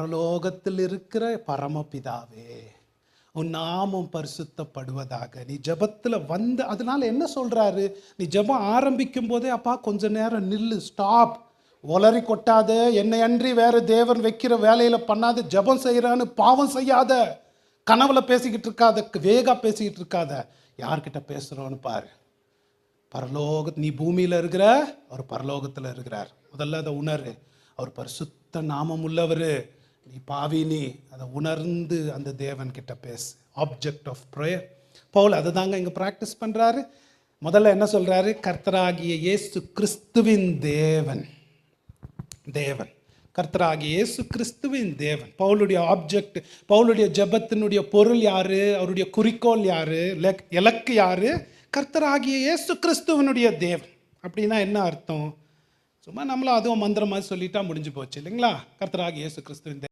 பரலோகத்தில் இருக்கிற பரமபிதாவே, உன் நாமம் பரிசுத்தப்படுவதாக. நீ ஜெபத்துல வந்து, அதனால என்ன சொல்றாரு, நீ ஜெபம் ஆரம்பிக்கும் போதே அப்பா கொஞ்ச நேரம் நில்லு, ஸ்டாப், ஒலரி கொட்டாத, என்னை அன்றி வேற தேவன் வைக்கிற வேலையில பண்ணாத, ஜெபம் செய்யறான்னு பாவம் செய்யாத, கனவுல பேசிக்கிட்டு இருக்காத, வேகா பேசிக்கிட்டு இருக்காத, யார்கிட்ட பேசுறோன்னு பாரு. நீ பூமியில இருக்கிற, அவர் பரலோகத்துல இருக்கிறார். முதல்ல அதை உணரு. அவர் பரிசுத்த நாமம் உள்ளவரு, நீ பாவி, நீ அதை உணர்ந்து அந்த தேவன் கிட்ட பேசு. Object of prayer. பவுல் அதை தாங்க இங்க பிராக்டிஸ் பண்றாரு. முதல்ல என்ன சொல்றாரு, கர்த்தராகிய இயேசு கிறிஸ்துவின் தேவன். தேவன் கர்த்தராகிய இயேசு கிறிஸ்துவின் தேவன். பவுலுடைய ஆப்ஜெக்ட், பவுலுடைய ஜெபத்தினுடைய பொருள் யாரு, அவருடைய குறிக்கோள் யாரு, இலக்கு யாரு, கர்த்தராகிய இயேசு கிறிஸ்துவனுடைய தேவன். அப்படின்னா என்ன அர்த்தம்? சும்மா நம்மளும் அதுவும் மந்திரமா சொல்லிட்டா முடிஞ்சு போச்சு இல்லைங்களா? கர்த்தராகிய இயேசு கிறிஸ்துவின்